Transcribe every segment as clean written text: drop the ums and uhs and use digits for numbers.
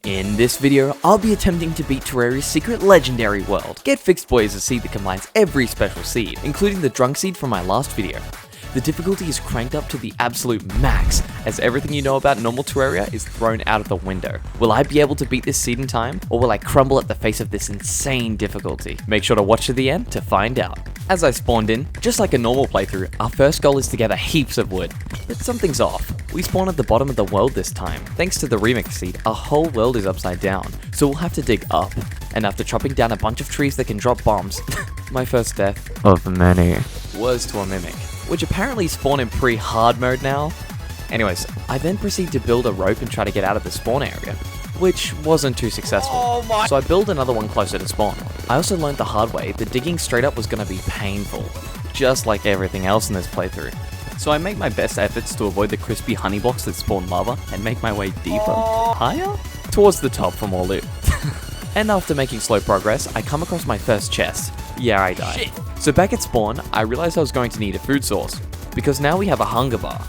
In this video, I'll be attempting to beat Terraria's secret legendary world. getfixedboi is a seed that combines every special seed, including the drunk seed from my last video. The difficulty is cranked up to the absolute max, as everything you know about normal Terraria is thrown out of the window. Will I be able to beat this seed in time, or will I crumble at the face of this insane difficulty? Make sure to watch to the end to find out. As I spawned in, just like a normal playthrough, our first goal is to gather heaps of wood. But something's off. We spawn at the bottom of the world this time. Thanks to the remix seed, our whole world is upside down, so we'll have to dig up. And after chopping down a bunch of trees that can drop bombs, my first death of many was to a mimic, which apparently spawn in pre-hardmode now. Anyways, I then proceed to build a rope and try to get out of the spawn area, which wasn't too successful, so I build another one closer to spawn. I also learned the hard way that digging straight up was going to be painful, just like everything else in this playthrough. So I make my best efforts to avoid the crispy honey blocks that spawn lava and make my way deeper, higher, towards the top for more loot. And after making slow progress, I come across my first chest. Yeah, I died. So back at spawn, I realized I was going to need a food source, because now we have a hunger bar.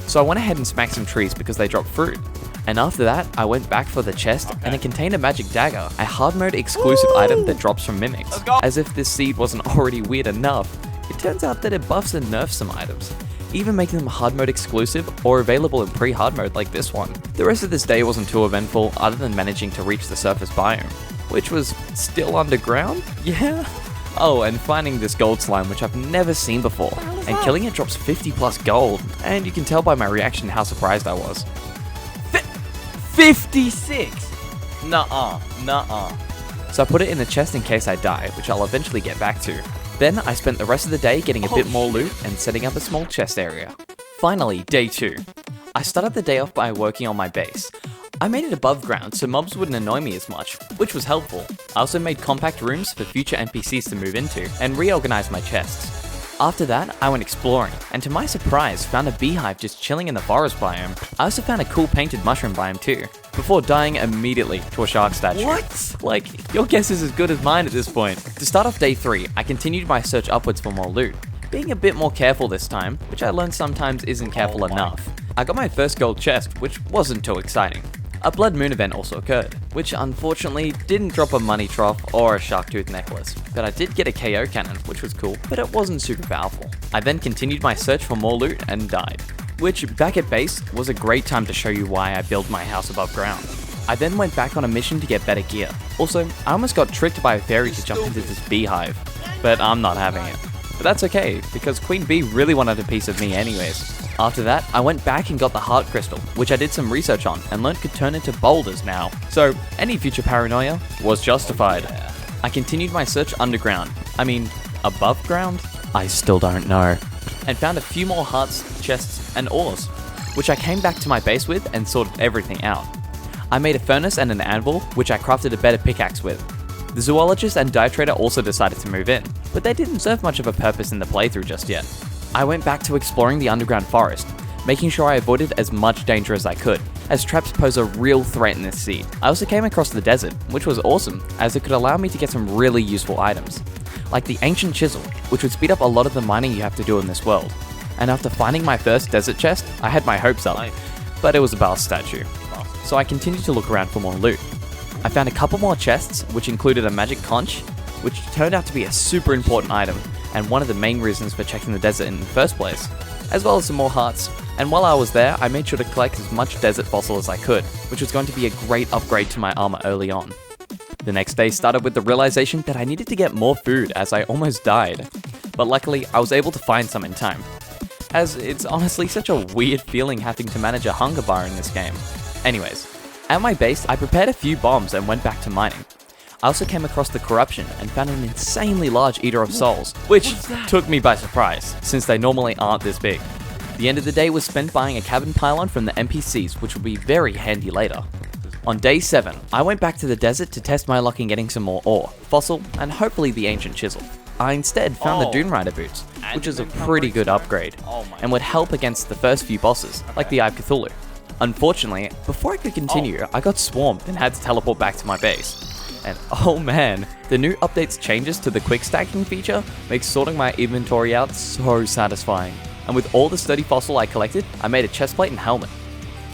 So I went ahead and smacked some trees because they drop fruit. And after that, I went back for the chest, and it contained a magic dagger, a hard mode exclusive item that drops from mimics. As if this seed wasn't already weird enough, it turns out that it buffs and nerfs some items, even making them hard mode exclusive or available in pre-hard mode like this one. The rest of this day wasn't too eventful other than managing to reach the surface biome, which was still underground? Yeah? Oh, and finding this gold slime, which I've never seen before, and killing it drops 50 plus gold, and you can tell by my reaction how surprised I was. 56! Nuh-uh. So I put it in the chest in case I die, which I'll eventually get back to. Then I spent the rest of the day getting a bit more loot and setting up a small chest area. Finally, day 2. I started the day off by working on my base. I made it above ground so mobs wouldn't annoy me as much, which was helpful. I also made compact rooms for future NPCs to move into, and reorganized my chests. After that, I went exploring, and to my surprise, found a beehive just chilling in the forest biome. I also found a cool painted mushroom biome too, before dying immediately to a shark statue. What? Like, your guess is as good as mine at this point. To start off day 3, I continued my search upwards for more loot, being a bit more careful this time, which I learned sometimes isn't careful enough. I got my first gold chest, which wasn't too exciting. A blood moon event also occurred, which unfortunately didn't drop a money trough or a shark tooth necklace, but I did get a KO cannon, which was cool, but it wasn't super powerful. I then continued my search for more loot and died, which back at base was a great time to show you why I built my house above ground. I then went back on a mission to get better gear. Also, I almost got tricked by a fairy to jump into this beehive, but I'm not having it. But that's okay, because Queen Bee really wanted a piece of me anyways. After that, I went back and got the heart crystal, which I did some research on and learned could turn into boulders now. So any future paranoia was justified. I continued my search underground. I mean, above ground? I still don't know. And found a few more hearts, chests, and ores, which I came back to my base with and sorted everything out. I made a furnace and an anvil, which I crafted a better pickaxe with. The zoologist and dye trader also decided to move in, but they didn't serve much of a purpose in the playthrough just yet. I went back to exploring the underground forest, making sure I avoided as much danger as I could, as traps pose a real threat in this seed. I also came across the desert, which was awesome, as it could allow me to get some really useful items, like the ancient chisel, which would speed up a lot of the mining you have to do in this world. And after finding my first desert chest, I had my hopes up, but it was a Baal statue. So I continued to look around for more loot. I found a couple more chests, which included a magic conch, which turned out to be a super important item, and one of the main reasons for checking the desert in the first place, as well as some more hearts. And while I was there, I made sure to collect as much desert fossil as I could, which was going to be a great upgrade to my armor early on. The next day started with the realization that I needed to get more food as I almost died, but luckily I was able to find some in time, as it's honestly such a weird feeling having to manage a hunger bar in this game. Anyways, at my base, I prepared a few bombs and went back to mining. I also came across the corruption and found an insanely large eater of souls, which took me by surprise, since they normally aren't this big. The end of the day was spent buying a cabin pylon from the NPCs, which will be very handy later. On day 7, I went back to the desert to test my luck in getting some more ore, fossil, and hopefully the ancient chisel. I instead found the Dune Rider boots, which is a pretty good upgrade, and would help against the first few bosses, like the Eye of Cthulhu. Unfortunately, before I could continue, I got swarmed and had to teleport back to my base. And oh man, the new update's changes to the quick stacking feature makes sorting my inventory out so satisfying. And with all the sturdy fossil I collected, I made a chestplate and helmet.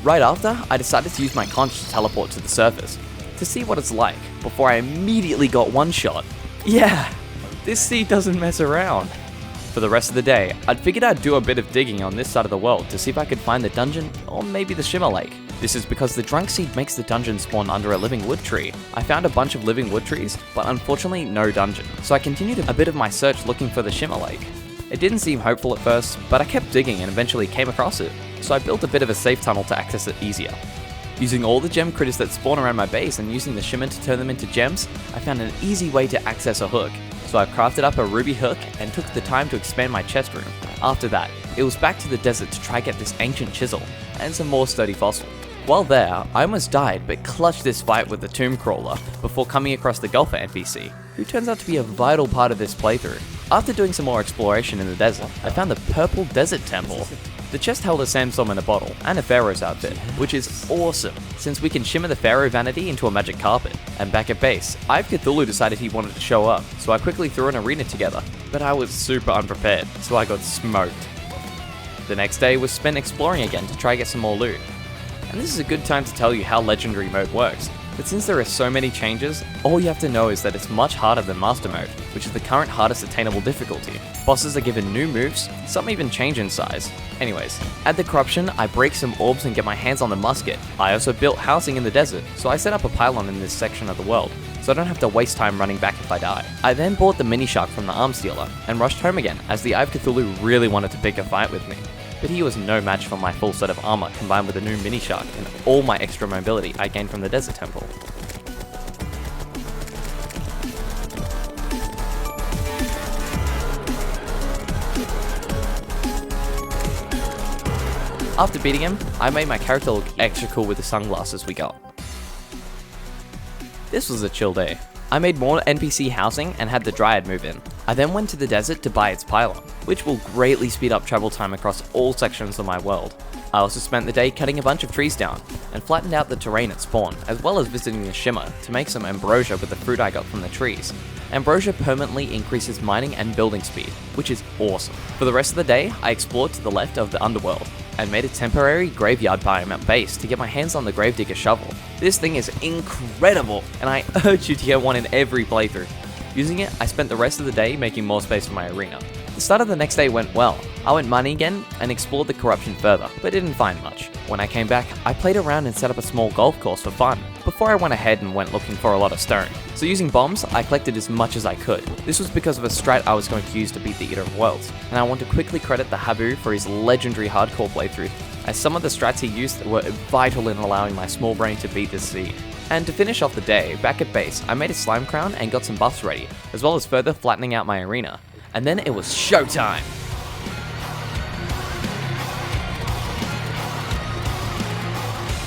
Right after, I decided to use my conch to teleport to the surface, to see what it's like, before I immediately got one shot. Yeah, this sea doesn't mess around. For the rest of the day, I'd figured I'd do a bit of digging on this side of the world to see if I could find the dungeon, or maybe the Shimmer Lake. This is because the drunk seed makes the dungeon spawn under a living wood tree. I found a bunch of living wood trees, but unfortunately no dungeon, so I continued a bit of my search looking for the Shimmer Lake. It didn't seem hopeful at first, but I kept digging and eventually came across it, so I built a bit of a safe tunnel to access it easier. Using all the gem critters that spawn around my base and using the shimmer to turn them into gems, I found an easy way to access a hook. So I crafted up a ruby hook and took the time to expand my chest room. After that, it was back to the desert to try get this ancient chisel and some more sturdy fossil. While there, I almost died but clutched this fight with the tomb crawler before coming across the golfer NPC, who turns out to be a vital part of this playthrough. After doing some more exploration in the desert, I found the Purple Desert Temple. The chest held a sandstorm in a bottle, and a pharaoh's outfit, which is awesome, since we can shimmer the pharaoh vanity into a magic carpet. And back at base, Cthulhu decided he wanted to show up, so I quickly threw an arena together, but I was super unprepared, so I got smoked. The next day was spent exploring again to try get some more loot. And this is a good time to tell you how Legendary Mode works, but since there are so many changes, all you have to know is that it's much harder than Master Mode, which is the current hardest attainable difficulty. Bosses are given new moves, some even change in size. Anyways, at the corruption, I break some orbs and get my hands on the musket. I also built housing in the desert, so I set up a pylon in this section of the world, so I don't have to waste time running back if I die. I then bought the mini shark from the arms dealer, and rushed home again, as the Cthulhu really wanted to pick a fight with me. But he was no match for my full set of armor combined with a new mini shark and all my extra mobility I gained from the desert temple. After beating him, I made my character look extra cool with the sunglasses we got. This was a chill day. I made more NPC housing and had the Dryad move in. I then went to the desert to buy its pylon, which will greatly speed up travel time across all sections of my world. I also spent the day cutting a bunch of trees down, and flattened out the terrain at spawn, as well as visiting the Shimmer to make some ambrosia with the fruit I got from the trees. Ambrosia permanently increases mining and building speed, which is awesome. For the rest of the day, I explored to the left of the underworld, and made a temporary graveyard biome at base to get my hands on the Gravedigger shovel. This thing is incredible, and I urge you to get one in every playthrough. Using it, I spent the rest of the day making more space for my arena. The start of the next day went well. I went mining again and explored the corruption further, but didn't find much. When I came back, I played around and set up a small golf course for fun, before I went ahead and went looking for a lot of stone. So using bombs, I collected as much as I could. This was because of a strat I was going to use to beat the Eater of Worlds, and I want to quickly credit the Habu for his legendary hardcore playthrough, as some of the strats he used were vital in allowing my small brain to beat this seed. And to finish off the day, back at base, I made a slime crown and got some buffs ready, as well as further flattening out my arena. And then it was showtime!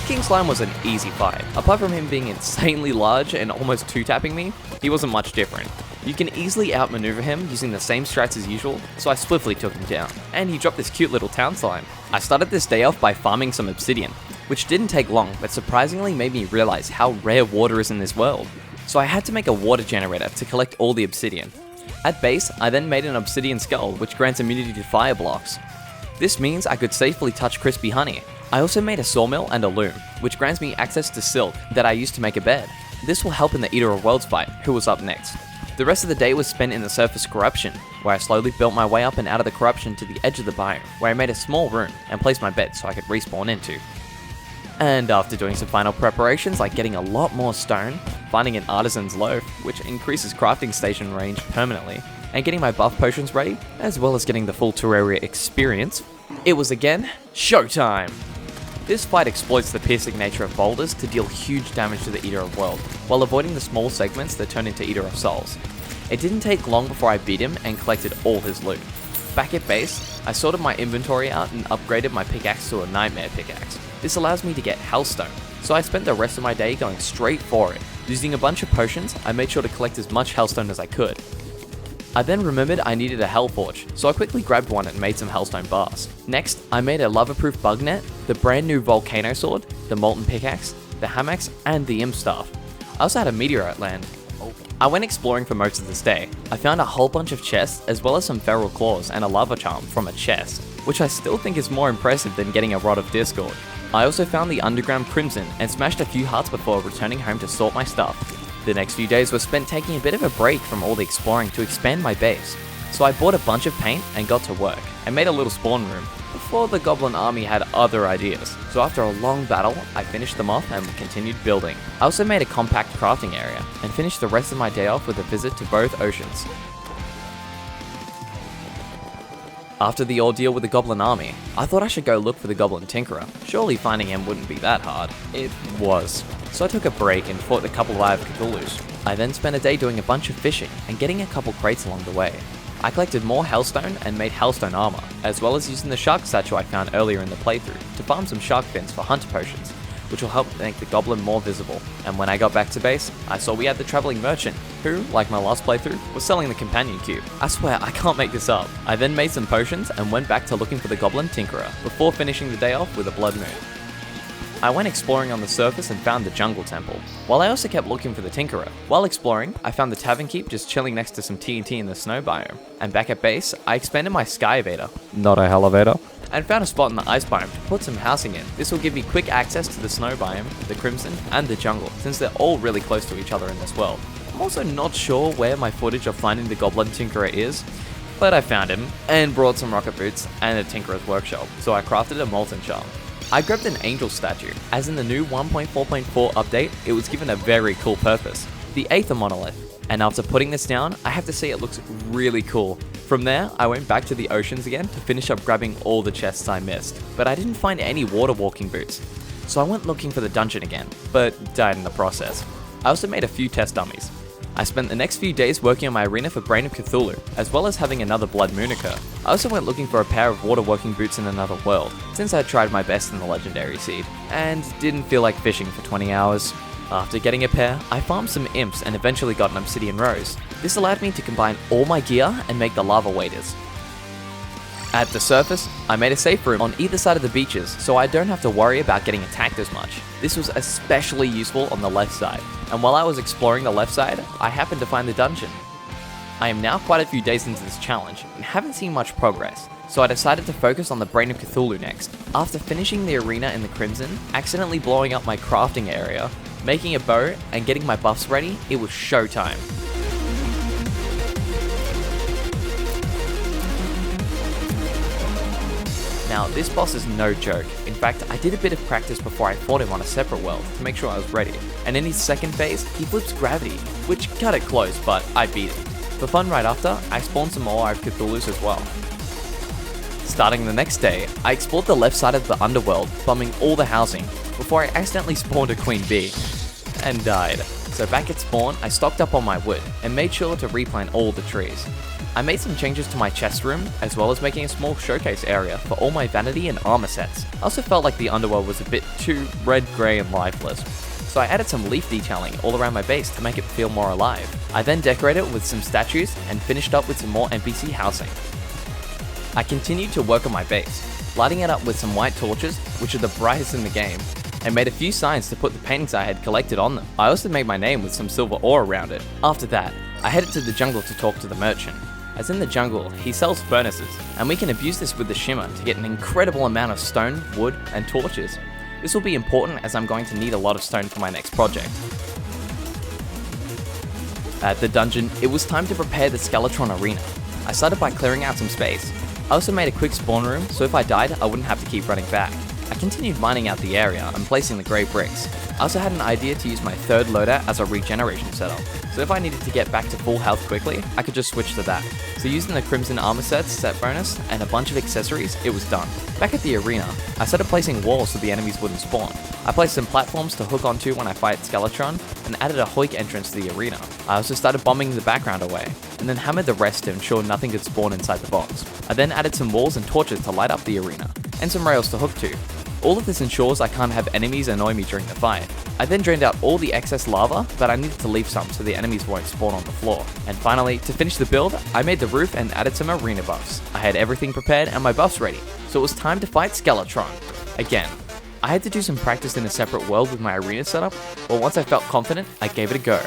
King Slime was an easy fight. Apart from him being insanely large and almost two-tapping me, he wasn't much different. You can easily outmaneuver him using the same strats as usual, so I swiftly took him down. And he dropped this cute little town slime. I started this day off by farming some obsidian, which didn't take long, but surprisingly made me realize how rare water is in this world. So I had to make a water generator to collect all the obsidian. At base, I then made an obsidian skull, which grants immunity to fire blocks. This means I could safely touch crispy honey. I also made a sawmill and a loom, which grants me access to silk that I used to make a bed. This will help in the Eater of Worlds fight, who was up next. The rest of the day was spent in the surface corruption, where I slowly built my way up and out of the corruption to the edge of the biome, where I made a small room and placed my bed so I could respawn into. And after doing some final preparations like getting a lot more stone, finding an artisan's loaf, which increases crafting station range permanently, and getting my buff potions ready, as well as getting the full Terraria experience, it was again showtime! This fight exploits the piercing nature of boulders to deal huge damage to the Eater of World, while avoiding the small segments that turn into Eater of Souls. It didn't take long before I beat him and collected all his loot. Back at base, I sorted my inventory out and upgraded my pickaxe to a nightmare pickaxe. This allows me to get Hellstone, so I spent the rest of my day going straight for it. Using a bunch of potions, I made sure to collect as much Hellstone as I could. I then remembered I needed a Hellforge, so I quickly grabbed one and made some Hellstone bars. Next, I made a lava-proof bug net, the brand new Volcano Sword, the Molten Pickaxe, the Hamax, and the Imp Staff. I also had a meteorite land. I went exploring for most of this day. I found a whole bunch of chests, as well as some feral claws and a lava charm from a chest, which I still think is more impressive than getting a Rod of Discord. I also found the underground Crimson and smashed a few huts before returning home to sort my stuff. The next few days were spent taking a bit of a break from all the exploring to expand my base. So I bought a bunch of paint and got to work, and made a little spawn room, before the goblin army had other ideas. So after a long battle, I finished them off and continued building. I also made a compact crafting area, and finished the rest of my day off with a visit to both oceans. After the ordeal with the goblin army, I thought I should go look for the goblin tinkerer. Surely finding him wouldn't be that hard. It was. So I took a break and fought a couple live Cthulhus. I then spent a day doing a bunch of fishing and getting a couple crates along the way. I collected more hellstone and made hellstone armor, as well as using the shark statue I found earlier in the playthrough to farm some shark fins for hunter potions, which will help make the goblin more visible. And when I got back to base, I saw we had the traveling merchant, who, like my last playthrough, was selling the companion cube. I swear, I can't make this up. I then made some potions and went back to looking for the goblin tinkerer, before finishing the day off with a blood moon. I went exploring on the surface and found the jungle temple, while I also kept looking for the tinkerer. While exploring, I found the tavern keep just chilling next to some TNT in the snow biome, and back at base, I expanded my sky evader, not a elevator, and found a spot in the ice biome to put some housing in. This will give me quick access to the snow biome, the crimson, and the jungle, since they're all really close to each other in this world. I'm also not sure where my footage of finding the goblin tinkerer is, but I found him, and brought some rocket boots and a tinkerer's workshop, so I crafted a molten charm. I grabbed an angel statue, as in the new 1.4.4 update, it was given a very cool purpose, the Aether monolith, and after putting this down, I have to say it looks really cool. From there, I went back to the oceans again to finish up grabbing all the chests I missed, but I didn't find any water walking boots, so I went looking for the dungeon again, but died in the process. I also made a few test dummies. I spent the next few days working on my arena for Brain of Cthulhu, as well as having another blood moon occur. I also went looking for a pair of water walking boots in another world, since I tried my best in the legendary seed, and didn't feel like fishing for 20 hours. After getting a pair, I farmed some imps and eventually got an obsidian rose. This allowed me to combine all my gear and make the lava waders. At the surface, I made a safe room on either side of the beaches, so I don't have to worry about getting attacked as much. This was especially useful on the left side, and while I was exploring the left side, I happened to find the dungeon. I am now quite a few days into this challenge, and haven't seen much progress, so I decided to focus on the Brain of Cthulhu next. After finishing the arena in the Crimson, accidentally blowing up my crafting area, making a bow, and getting my buffs ready, it was showtime. Now, this boss is no joke. In fact, I did a bit of practice before I fought him on a separate world to make sure I was ready. And in his second phase, he flips gravity, which cut it close, but I beat him. For fun right after, I spawned some more Live Cthulhus as well. Starting the next day, I explored the left side of the underworld, bombing all the housing, before I accidentally spawned a queen bee, and died. So back at spawn, I stocked up on my wood, and made sure to replant all the trees. I made some changes to my chest room, as well as making a small showcase area for all my vanity and armor sets. I also felt like the underworld was a bit too red, grey and lifeless, so I added some leaf detailing all around my base to make it feel more alive. I then decorated it with some statues and finished up with some more NPC housing. I continued to work on my base, lighting it up with some white torches, which are the brightest in the game, and made a few signs to put the paintings I had collected on them. I also made my name with some silver ore around it. After that, I headed to the jungle to talk to the merchant. As in the jungle, he sells furnaces, and we can abuse this with the shimmer to get an incredible amount of stone, wood, and torches. This will be important as I'm going to need a lot of stone for my next project. At the dungeon, it was time to prepare the Skeletron arena. I started by clearing out some space. I also made a quick spawn room, so if I died, I wouldn't have to keep running back. I continued mining out the area and placing the grey bricks. I also had an idea to use my third loadout as a regeneration setup, so if I needed to get back to full health quickly, I could just switch to that. So using the Crimson armor sets, set bonus, and a bunch of accessories, it was done. Back at the arena, I started placing walls so the enemies wouldn't spawn. I placed some platforms to hook onto when I fight Skeletron, and added a hoik entrance to the arena. I also started bombing the background away, and then hammered the rest to ensure nothing could spawn inside the box. I then added some walls and torches to light up the arena, and some rails to hook to. All of this ensures I can't have enemies annoy me during the fight. I then drained out all the excess lava, but I needed to leave some so the enemies won't spawn on the floor. And finally, to finish the build, I made the roof and added some arena buffs. I had everything prepared and my buffs ready, so it was time to fight Skeletron. Again, I had to do some practice in a separate world with my arena setup, but once I felt confident, I gave it a go.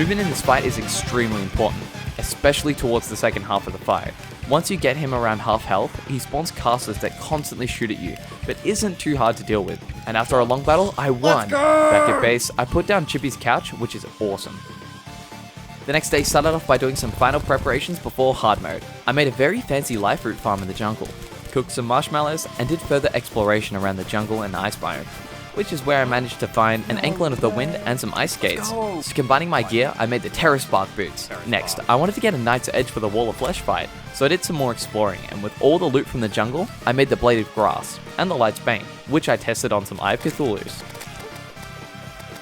Movement in this fight is extremely important, especially towards the second half of the fight. Once you get him around half health, he spawns casters that constantly shoot at you, but isn't too hard to deal with. And after a long battle, I won! Back at base, I put down Chippy's couch, which is awesome. The next day started off by doing some final preparations before hard mode. I made a very fancy life root farm in the jungle, cooked some marshmallows, and did further exploration around the jungle and ice biome, which is where I managed to find an anklet of the wind and some ice skates. So combining my gear, I made the Terra Spark boots. Next, I wanted to get a Knight's Edge for the Wall of Flesh fight, so I did some more exploring, and with all the loot from the jungle, I made the Blade of Grass and the Light's Bane, which I tested on some Eye of Cthulhu's.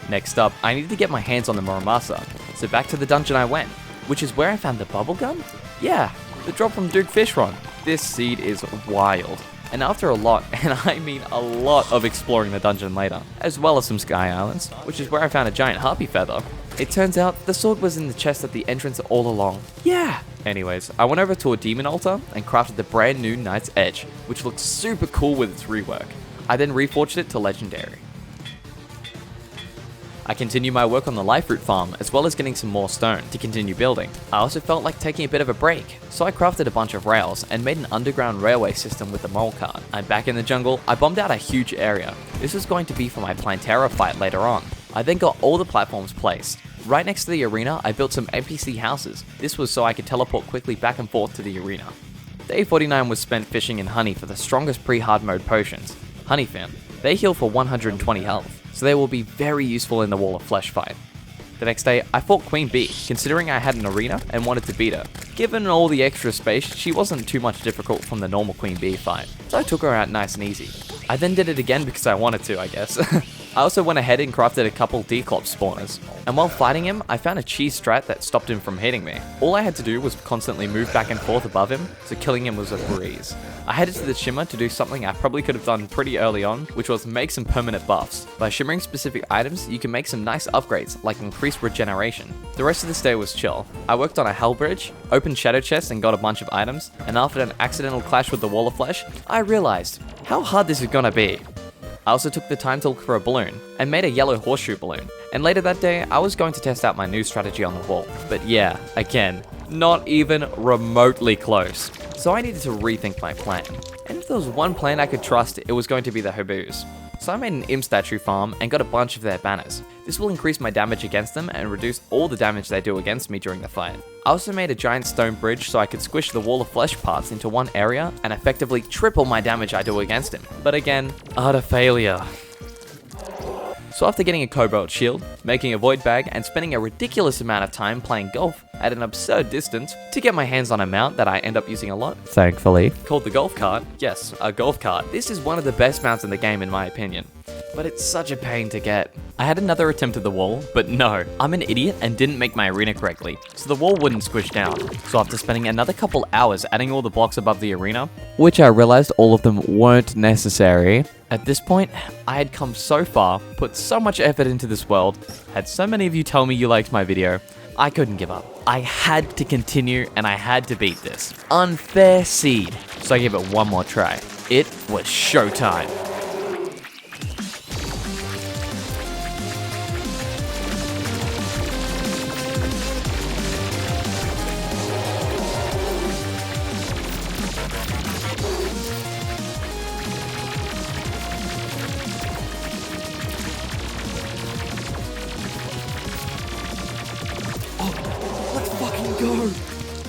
Next up, I needed to get my hands on the Muramasa, so back to the dungeon I went, which is where I found the bubble gum? Yeah, the drop from Duke Fishron. This seed is wild. And after a lot, and I mean a lot of exploring the dungeon later, as well as some Sky Islands, which is where I found a giant harpy feather, it turns out the sword was in the chest at the entrance all along. Yeah! Anyways, I went over to a demon altar and crafted the brand new Knight's Edge, which looks super cool with its rework. I then reforged it to legendary. I continued my work on the life root farm, as well as getting some more stone to continue building. I also felt like taking a bit of a break, so I crafted a bunch of rails and made an underground railway system with the mole cart. I'm back in the jungle, I bombed out a huge area. This was going to be for my Planterra fight later on. I then got all the platforms placed. Right next to the arena, I built some NPC houses. This was so I could teleport quickly back and forth to the arena. Day 49 was spent fishing in honey for the strongest pre-hard mode potions, Honeyfin. They heal for 120 health, so they will be very useful in the Wall of Flesh fight. The next day, I fought Queen Bee, considering I had an arena and wanted to beat her. Given all the extra space, she wasn't too much difficult from the normal Queen Bee fight, so I took her out nice and easy. I then did it again because I wanted to, I guess. I also went ahead and crafted a couple Deerclops spawners, and while fighting him, I found a cheese strat that stopped him from hitting me. All I had to do was constantly move back and forth above him, so killing him was a breeze. I headed to the Shimmer to do something I probably could have done pretty early on, which was make some permanent buffs. By shimmering specific items, you can make some nice upgrades, like increased regeneration. The rest of this day was chill. I worked on a hell bridge, opened shadow chests and got a bunch of items, and after an accidental clash with the Wall of Flesh, I realized how hard this is gonna be. I also took the time to look for a balloon, and made a yellow horseshoe balloon. And later that day, I was going to test out my new strategy on the wall. But yeah, again, not even remotely close. So I needed to rethink my plan. And if there was one plan I could trust, it was going to be the Hobus. So I made an imp statue farm and got a bunch of their banners. This will increase my damage against them and reduce all the damage they do against me during the fight. I also made a giant stone bridge so I could squish the Wall of Flesh parts into one area and effectively triple my damage I do against him. But again, utter failure. So after getting a cobalt shield, making a void bag, and spending a ridiculous amount of time playing golf at an absurd distance to get my hands on a mount that I end up using a lot, thankfully, called the golf cart. Yes, a golf cart. This is one of the best mounts in the game in my opinion, but it's such a pain to get. I had another attempt at the wall, but no, I'm an idiot and didn't make my arena correctly, so the wall wouldn't squish down. So after spending another couple hours adding all the blocks above the arena, which I realized all of them weren't necessary, at this point, I had come so far, put so much effort into this world, had so many of you tell me you liked my video, I couldn't give up. I had to continue and I had to beat this unfair seed. So I gave it one more try. It was showtime.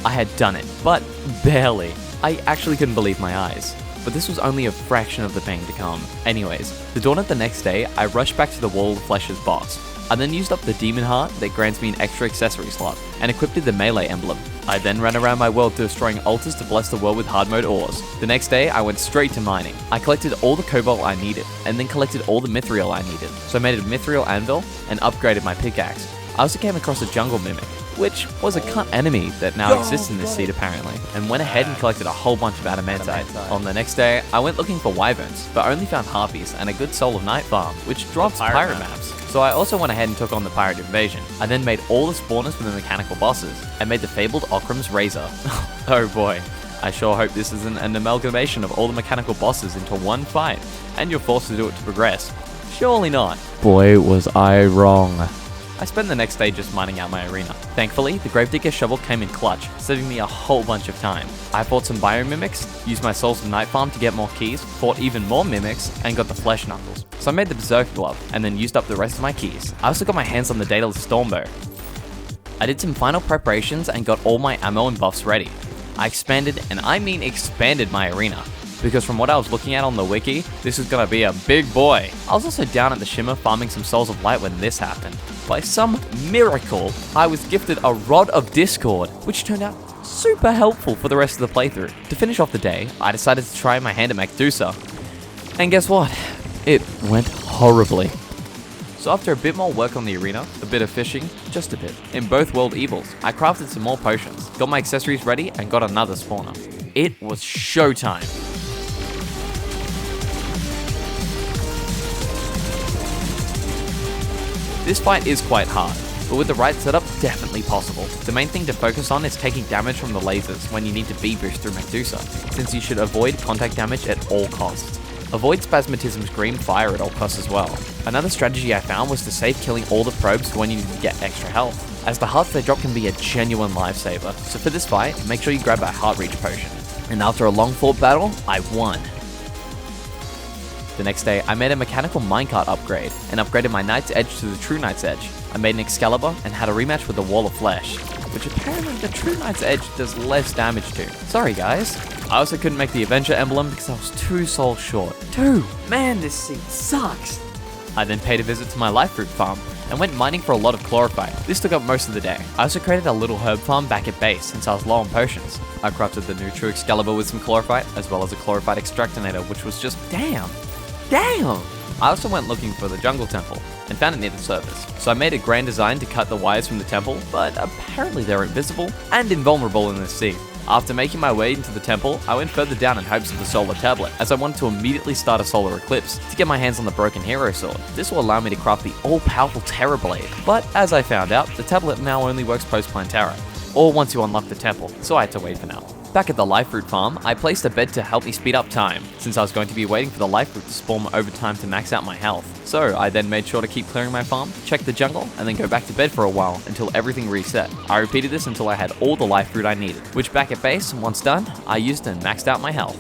I had done it, but barely. I actually couldn't believe my eyes. But this was only a fraction of the pain to come. Anyways, the dawn of the next day, I rushed back to the Wall of Flesh's boss. I then used up the demon heart that grants me an extra accessory slot, and equipped the melee emblem. I then ran around my world destroying altars to bless the world with hard mode ores. The next day, I went straight to mining. I collected all the cobalt I needed, and then collected all the mithril I needed. So I made a mithril anvil, and upgraded my pickaxe. I also came across a jungle mimic, which was a cut enemy that now exists in this seed apparently, and went ahead and collected a whole bunch of adamantite. On the next day, I went looking for wyverns, but only found harpies and a good soul of night farm, which drops pirate maps. So I also went ahead and took on the pirate invasion. I then made all the spawners for the mechanical bosses, and made the fabled Okram's razor. Oh boy, I sure hope this isn't an amalgamation of all the mechanical bosses into one fight, and you're forced to do it to progress. Surely not. Boy, was I wrong. I spent the next day just mining out my arena. Thankfully, the Gravedigger shovel came in clutch, saving me a whole bunch of time. I fought some biomimics, used my Souls of Night farm to get more keys, fought even more mimics, and got the flesh knuckles. So I made the Berserk glove, and then used up the rest of my keys. I also got my hands on the Daedalus Stormbow. I did some final preparations and got all my ammo and buffs ready. I expanded, and I mean expanded my arena, because from what I was looking at on the wiki, this is gonna be a big boy. I was also down at the Shimmer farming some Souls of Light when this happened. By some miracle, I was gifted a Rod of Discord, which turned out super helpful for the rest of the playthrough. To finish off the day, I decided to try my hand at Mechdusa. And guess what? It went horribly. So after a bit more work on the arena, a bit of fishing, just a bit, in both World Evils, I crafted some more potions, got my accessories ready, and got another spawner. It was showtime. This fight is quite hard, but with the right setup, definitely possible. The main thing to focus on is taking damage from the lasers when you need to B-boost through Mechdusa, since you should avoid contact damage at all costs. Avoid Spasmatism's green fire at all costs as well. Another strategy I found was to save killing all the probes when you need to get extra health, as the hearts they drop can be a genuine lifesaver. So for this fight, make sure you grab that heart reach potion. And after a long fought battle, I won. The next day, I made a mechanical minecart upgrade, and upgraded my Knight's Edge to the True Knight's Edge. I made an Excalibur, and had a rematch with the Wall of Flesh, which apparently the True Knight's Edge does less damage to. Sorry guys. I also couldn't make the Avenger emblem because I was 2 souls short. 2! Man, this seed sucks! I then paid a visit to my life fruit farm, and went mining for a lot of chlorophyte. This took up most of the day. I also created a little herb farm back at base since I was low on potions. I crafted the new True Excalibur with some chlorophyte, as well as a chlorophyte extractinator, which was just damn! I also went looking for the jungle temple, and found it near the surface. So I made a grand design to cut the wires from the temple, but apparently they're invisible and invulnerable in this sea. After making my way into the temple, I went further down in hopes of the solar tablet, as I wanted to immediately start a solar eclipse to get my hands on the broken hero sword. This will allow me to craft the all-powerful Terra Blade, but as I found out, the tablet now only works post-Planterra, or once you unlock the temple, so I had to wait for now. Back at the life fruit farm, I placed a bed to help me speed up time, since I was going to be waiting for the life fruit to spawn over time to max out my health. So I then made sure to keep clearing my farm, check the jungle, and then go back to bed for a while until everything reset. I repeated this until I had all the life fruit I needed, which back at base, once done, I used and maxed out my health.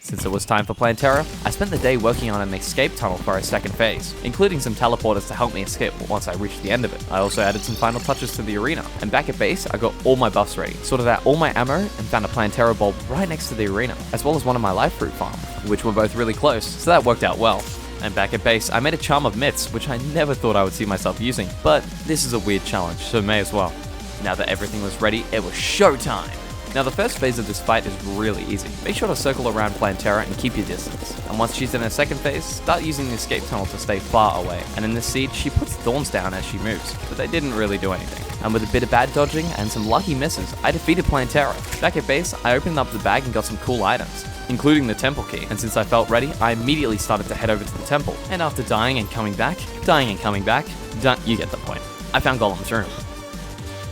Since it was time for Planterra, I spent the day working on an escape tunnel for our second phase, including some teleporters to help me escape once I reached the end of it. I also added some final touches to the arena, and back at base, I got all my buffs ready, sorted out all my ammo, and found a Planterra bulb right next to the arena, as well as one of my life fruit farm, which were both really close, so that worked out well. And back at base, I made a Charm of Myths, which I never thought I would see myself using, but this is a weird challenge, so may as well. Now that everything was ready, it was showtime! Now the first phase of this fight is really easy. Make sure to circle around Planterra and keep your distance. And once she's in her second phase, start using the escape tunnel to stay far away. And in this seed, she puts thorns down as she moves, but they didn't really do anything. And with a bit of bad dodging and some lucky misses, I defeated Planterra. Back at base, I opened up the bag and got some cool items, including the temple key. And since I felt ready, I immediately started to head over to the temple. And after dying and coming back, you get the point. I found Golem's room.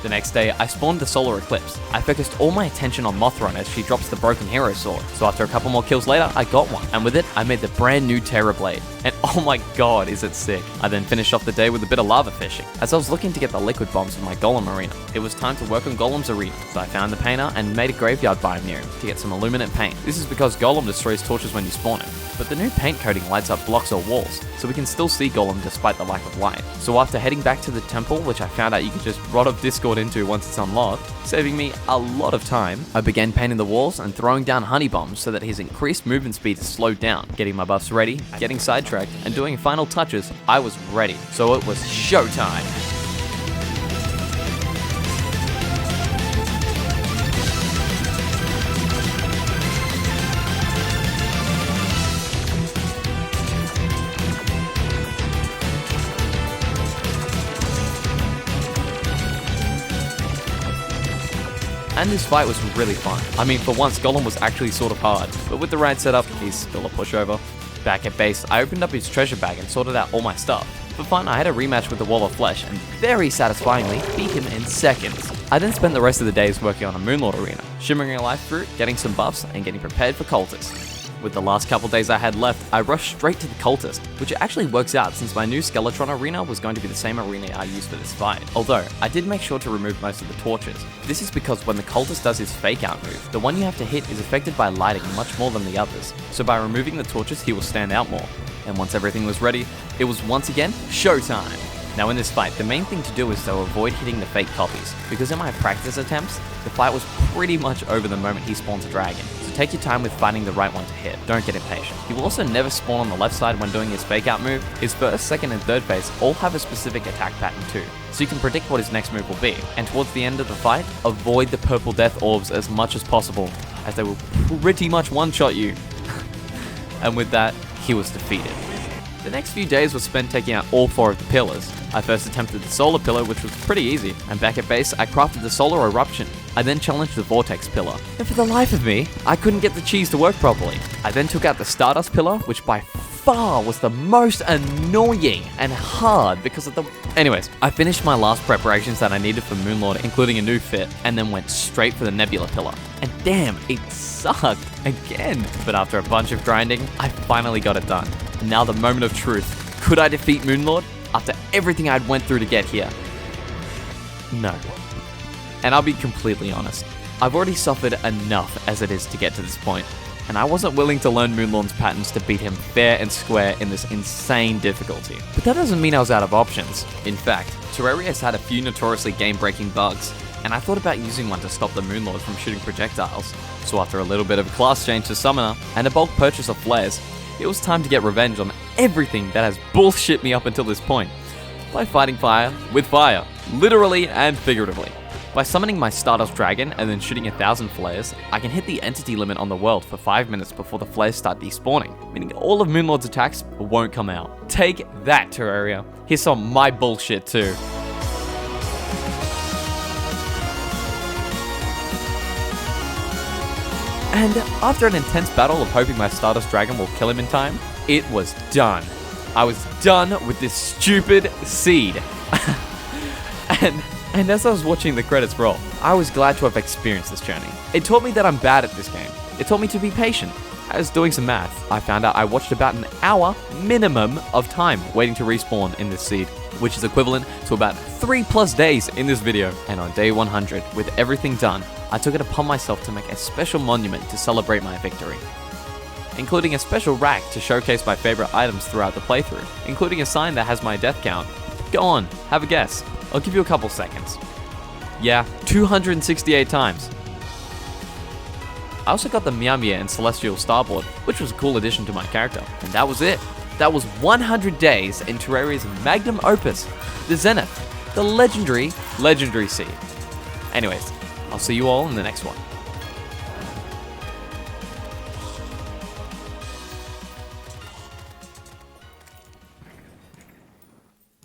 The next day, I spawned the solar eclipse. I focused all my attention on Mothron as she drops the broken hero sword. So after a couple more kills later, I got one. And with it, I made the brand new Terra Blade. And oh my god, is it sick. I then finished off the day with a bit of lava fishing. As I was looking to get the liquid bombs for my Golem arena, it was time to work on Golem's arena. So I found the painter and made a graveyard biome near him to get some illuminate paint. This is because Golem destroys torches when you spawn him, but the new paint coating lights up blocks or walls, so we can still see Golem despite the lack of light. So after heading back to the temple, which I found out you could just Rod of Discord into once it's unlocked, saving me a lot of time, I began painting the walls and throwing down honey bombs so that his increased movement speed is slowed down. Getting my buffs ready, getting sidetracked, and doing final touches, I was ready. So it was showtime! And this fight was really fun. I mean, for once, Golem was actually sort of hard, but with the right setup, he's still a pushover. Back at base, I opened up his treasure bag and sorted out all my stuff. For fun, I had a rematch with the Wall of Flesh, and very satisfyingly, beat him in seconds. I then spent the rest of the days working on a Moonlord arena, shimmering a life fruit, getting some buffs, and getting prepared for cultists. With the last couple days I had left, I rushed straight to the cultist, which actually works out since my new Skeletron arena was going to be the same arena I used for this fight. Although, I did make sure to remove most of the torches. This is because when the cultist does his fake out move, the one you have to hit is affected by lighting much more than the others, so by removing the torches he will stand out more. And once everything was ready, it was once again showtime! Now in this fight, the main thing to do is to avoid hitting the fake copies, because in my practice attempts, the fight was pretty much over the moment he spawns a dragon, so take your time with finding the right one to hit, don't get impatient. He will also never spawn on the left side when doing his fake out move. His first, second and third phase all have a specific attack pattern too, so you can predict what his next move will be, and towards the end of the fight, avoid the purple death orbs as much as possible, as they will pretty much one-shot you. And with that, he was defeated. The next few days were spent taking out all 4 of the pillars. I first attempted the solar pillar, which was pretty easy, and back at base I crafted the solar eruption. I then challenged the vortex pillar, and for the life of me, I couldn't get the cheese to work properly. I then took out the stardust pillar, which by far was the most annoying and hard because of the... Anyways, I finished my last preparations that I needed for Moonlord, including a new fit, and then went straight for the nebula pillar. And damn, it sucked again. But after a bunch of grinding, I finally got it done. And now the moment of truth. Could I defeat Moonlord after everything I'd went through to get here? No. And I'll be completely honest, I've already suffered enough as it is to get to this point, and I wasn't willing to learn Moonlord's patterns to beat him fair and square in this insane difficulty. But that doesn't mean I was out of options. In fact, Terraria has had a few notoriously game-breaking bugs, and I thought about using one to stop the Moonlord from shooting projectiles. So after a little bit of a class change to Summoner, and a bulk purchase of flares, it was time to get revenge on everything that has bullshit me up until this point, by fighting fire with fire, literally and figuratively. By summoning my Stardust Dragon and then shooting 1,000 flares, I can hit the entity limit on the world for 5 minutes before the flares start despawning, meaning all of Moonlord's attacks won't come out. Take that, Terraria. Here's some of my bullshit too. And after an intense battle of hoping my Stardust Dragon will kill him in time, it was done. I was done with this stupid seed. And as I was watching the credits roll, I was glad to have experienced this journey. It taught me that I'm bad at this game. It taught me to be patient. I was doing some math. I found out I watched about an hour minimum of time waiting to respawn in this seed, which is equivalent to about 3+ days in this video. And on day 100, with everything done, I took it upon myself to make a special monument to celebrate my victory, including a special rack to showcase my favorite items throughout the playthrough, including a sign that has my death count. Go on, have a guess. I'll give you a couple seconds. Yeah, 268 times. I also got the Mia and Celestial Starboard, which was a cool addition to my character. And that was it. That was 100 days in Terraria's magnum opus, the Zenith, the legendary seed. Anyways, I'll see you all in the next one.